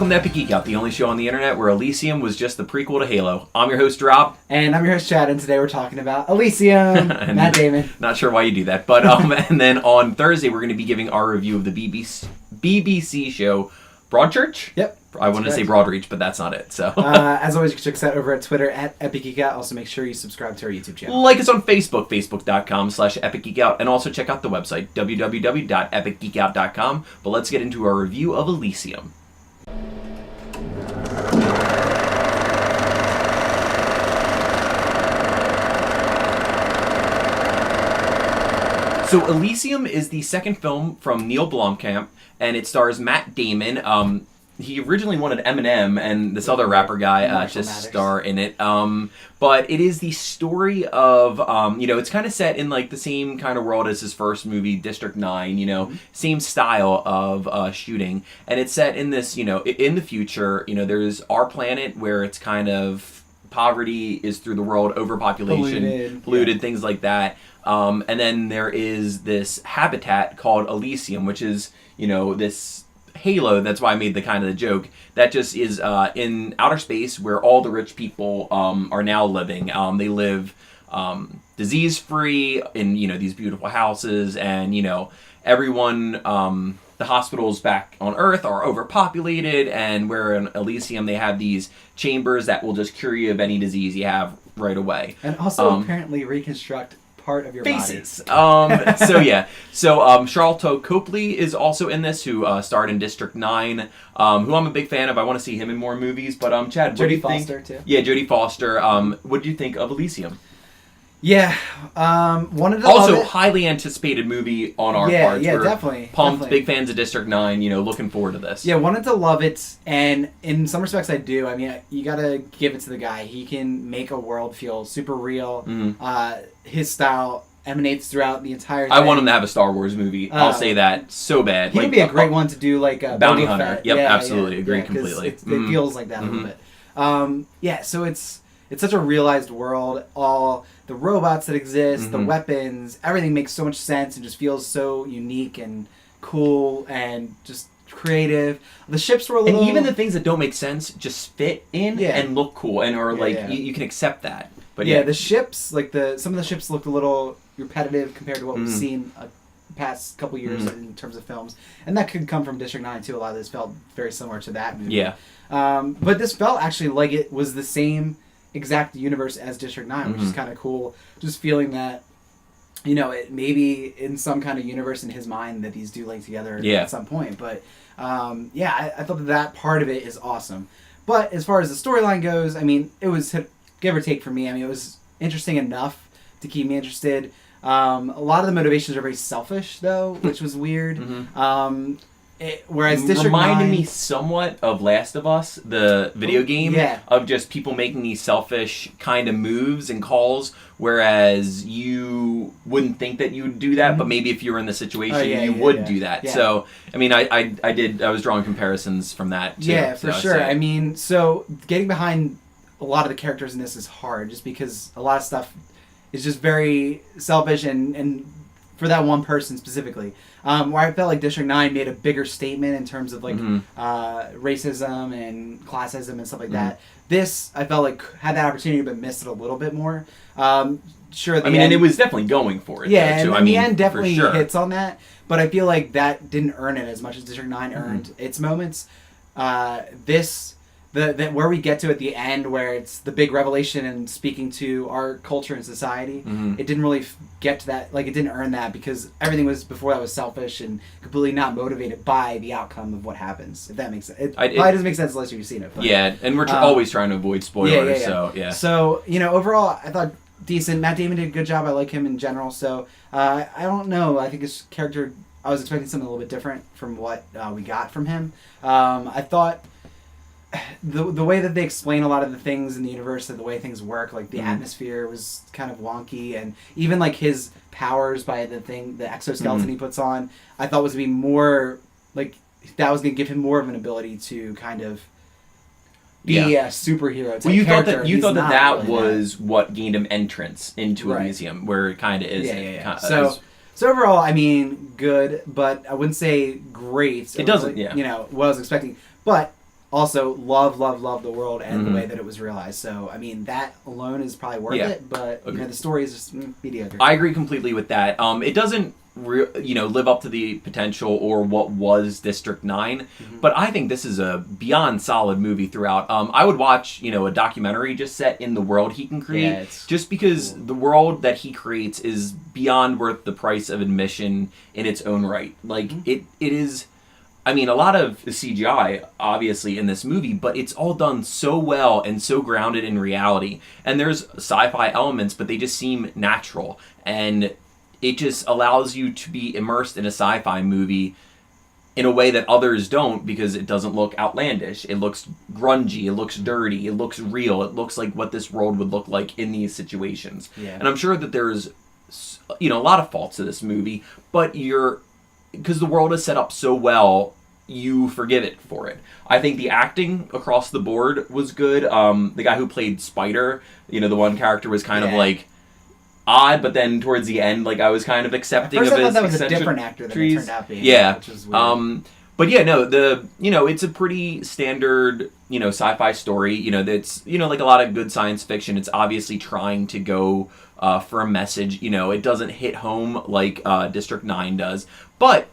Welcome to Epic Geek Out, the only show on the internet where Elysium was just the prequel to Halo. I'm your host, Rob. And I'm your host, Chad, and today we're talking about Elysium. Matt Damon. Not sure why you do that, but and then on Thursday we're going to be giving our review of the BBC show Broadchurch? Yep. I want to say Broadreach, but that's not it. So, as always, you can check us out over at Twitter at Epic Geek Out. Also, make sure you subscribe to our YouTube channel. Like us on Facebook, facebook.com/Epic Geek Out, and also check out the website, www.epicgeekout.com. But let's get into our review of Elysium. So Elysium is the second film from Neil Blomkamp, and it stars Matt Damon. He originally wanted Eminem and this other rapper guy to star in it. But it is the story of, it's kind of set in like the same kind of world as his first movie, District 9, same style of shooting. And it's set in this, in the future, there's our planet where it's kind of poverty is through the world, overpopulation, polluted, things like that. And then there is this habitat called Elysium, which is, this halo, that's why I made the kind of the joke, that just is in outer space where all the rich people are now living. They live disease-free in, these beautiful houses, and, everyone, the hospitals back on Earth are overpopulated, and where in Elysium they have these chambers that will just cure you of any disease you have right away. And also apparently reconstruct part of your faces. body. So Charlton Copley is also in this, who starred in District 9, who I'm a big fan of. I want to see him in more movies. But Chad, what do you think? Jodie Foster, too. Yeah, Jodie Foster. What do you think of Elysium? Yeah, wanted to also love it. Highly anticipated movie on our parts. Yeah, We're definitely. Pumped, big fans of District 9. Looking forward to this. Yeah, wanted to love it, and in some respects I do. I mean, you gotta give it to the guy. He can make a world feel super real. Mm-hmm. His style emanates throughout the entire thing. I want him to have a Star Wars movie. I'll say that so bad. He would be a great one to do, like a Bounty Boba Hunter. Fett. Yep, Yeah, absolutely. Agree completely. It feels like that a little bit. So it's such a realized world. All the robots that exist, the weapons, everything makes so much sense and just feels so unique and cool and just creative. The ships were a little... And even the things that don't make sense just fit in and look cool and are you can accept that. But the ships, some of the ships looked a little repetitive compared to what we've seen the past couple years in terms of films. And that could come from District 9 too. A lot of this felt very similar to that movie. Yeah. But this felt actually like it was the same exact universe as District 9, which is kind of cool. Just feeling that, it maybe in some kind of universe in his mind that these do link together at some point. But I thought that part of it is awesome. But as far as the storyline goes, I mean, it was give or take for me. I mean, it was interesting enough to keep me interested. A lot of the motivations are very selfish, though, which was weird. Whereas District 9... reminded me somewhat of Last of Us, the video game, of just people making these selfish kind of moves and calls, whereas you wouldn't think that you would do that, but maybe if you were in the situation, you would do that. Yeah. So, I mean, I was drawing comparisons from that, too. Yeah, for sure. I mean, so getting behind a lot of the characters in this is hard, just because a lot of stuff is just very selfish and for that one person specifically. Where I felt like District 9 made a bigger statement in terms of racism and classism and stuff like that. This, I felt like, had that opportunity but missed it a little bit more. And it was definitely going for it. Yeah, though, too. and the end definitely hits on that, but I feel like that didn't earn it as much as District 9 earned its moments. Where we get to at the end, where it's the big revelation and speaking to our culture and society, it didn't really get to that. Like, it didn't earn that because everything was before that was selfish and completely not motivated by the outcome of what happens. If that makes sense, it probably doesn't make sense unless you've seen it. But, and we're always trying to avoid spoilers. So overall, I thought decent. Matt Damon did a good job. I like him in general. So I don't know. I think his character. I was expecting something a little bit different from what we got from him. I thought. The way that they explain a lot of the things in the universe and the way things work, like the atmosphere was kind of wonky, and even like his powers by the exoskeleton he puts on, I thought was going to be more like that was going to give him more of an ability to kind of be a superhero type character. You thought that was what gained him entrance into Elysium, where it kind of is. So overall, I mean, good, but I wouldn't say great. It doesn't, what I was expecting, but also love the world and the way that it was realized. So, I mean, that alone is probably worth it, but the story is just mediocre. I agree completely with that. It doesn't live up to the potential or what was District 9, but I think this is a beyond solid movie throughout. I would watch, a documentary just set in the world he can create, just because the world that he creates is beyond worth the price of admission in its own right. Like, it is... I mean, a lot of CGI, obviously, in this movie, but it's all done so well and so grounded in reality. And there's sci-fi elements, but they just seem natural. And it just allows you to be immersed in a sci-fi movie in a way that others don't, because it doesn't look outlandish. It looks grungy, it looks dirty, it looks real, it looks like what this world would look like in these situations. Yeah. And I'm sure that there's, a lot of faults to this movie, but because the world is set up so well, you forgive it for it. I think the acting across the board was good. The guy who played Spider, the one character was kind of like odd, but then towards the end, like I was kind of accepting of his eccentric. That was a different actor than it turned out being. Yeah, which is weird. But yeah, no, it's a pretty standard, sci-fi story. That's like a lot of good science fiction. It's obviously trying to go for a message. It doesn't hit home like District 9 does, but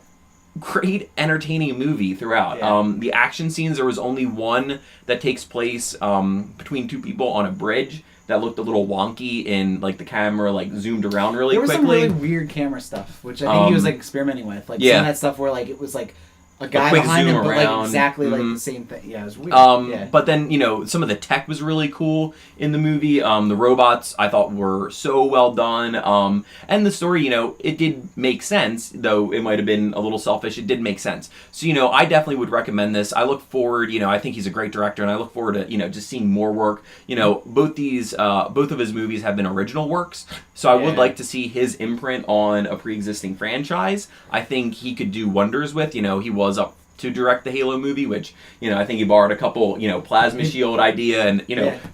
great entertaining movie throughout. The action scenes, there was only one that takes place between two people on a bridge that looked a little wonky in like the camera like zoomed around really quickly. There was some really weird camera stuff, which I think he was like experimenting with, like some of that stuff where like it was like a guy behind him, but like exactly like the same thing. Yeah, it was weird. But then some of the tech was really cool in the movie. The robots I thought were so well done. And the story, it did make sense, though it might have been a little selfish. It did make sense. So I definitely would recommend this. I look forward. I think he's a great director, and I look forward to just seeing more work. Both of his movies have been original works, so I would like to see his imprint on a pre-existing franchise. I think he could do wonders with. He was up to direct the Halo movie, which, I think he borrowed a couple, plasma shield idea and,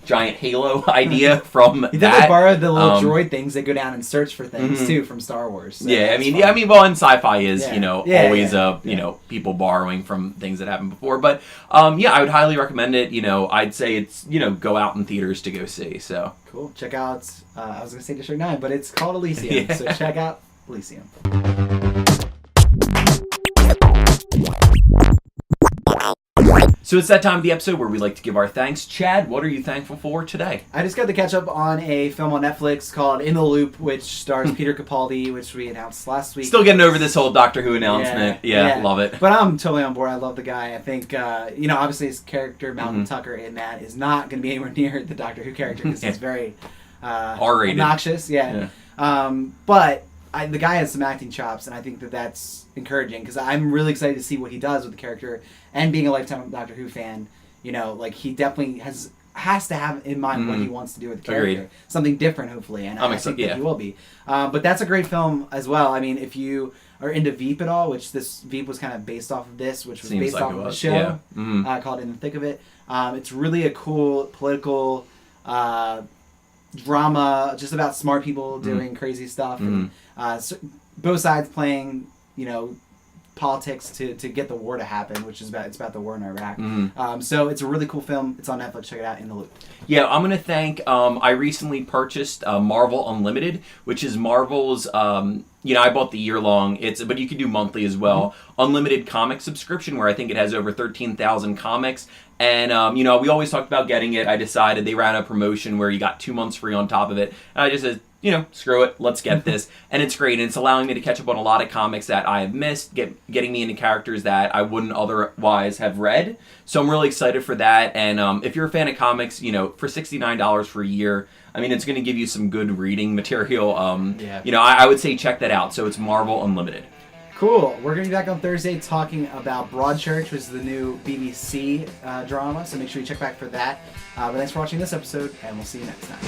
giant Halo idea from that. He definitely borrowed the little droid things that go down and search for things, too, from Star Wars. So well, and sci-fi is, always, people borrowing from things that happened before. But, I would highly recommend it. I'd say it's, go out in theaters to go see, so. Cool. Check out, I was going to say District 9, but it's called Elysium, so check out Elysium. So it's that time of the episode where we like to give our thanks. Chad, what are you thankful for today? I just got to catch up on a film on Netflix called In the Loop, which stars Peter Capaldi, which we announced last week. Still getting over this whole Doctor Who announcement. Yeah, love it. But I'm totally on board. I love the guy. I think, obviously his character, Malcolm Tucker, in that is not going to be anywhere near the Doctor Who character because he's very R-rated. Obnoxious. But the guy has some acting chops, and I think that's encouraging because I'm really excited to see what he does with the character. And being a lifetime Doctor Who fan, he definitely has to have in mind what he wants to do with the character. Agreed. Something different, hopefully, and I think that he will be. But that's a great film as well. I mean, if you are into Veep at all, which this Veep was kind of based off of this, which was based off of a show called In the Thick of It. It's really a cool political drama, just about smart people doing crazy stuff, and so both sides playing, politics to get the war to happen, which is about the war in Iraq. So it's a really cool film. It's on Netflix. Check it out, In the Loop. Yeah, I'm gonna thank. I recently purchased Marvel Unlimited, which is Marvel's. I bought the year-long. But you can do monthly as well. Unlimited comic subscription, where I think it has over 13,000 comics. And we always talked about getting it. I decided they ran a promotion where you got 2 months free on top of it. And I just said, screw it, let's get this. And it's great, and it's allowing me to catch up on a lot of comics that I have missed, getting me into characters that I wouldn't otherwise have read. So I'm really excited for that. And if you're a fan of comics, for $69 for a year, I mean, it's going to give you some good reading material. I would say check that out. So it's Marvel Unlimited. Cool. We're going to be back on Thursday talking about Broadchurch, which is the new BBC drama. So make sure you check back for that. But thanks for watching this episode, and we'll see you next time.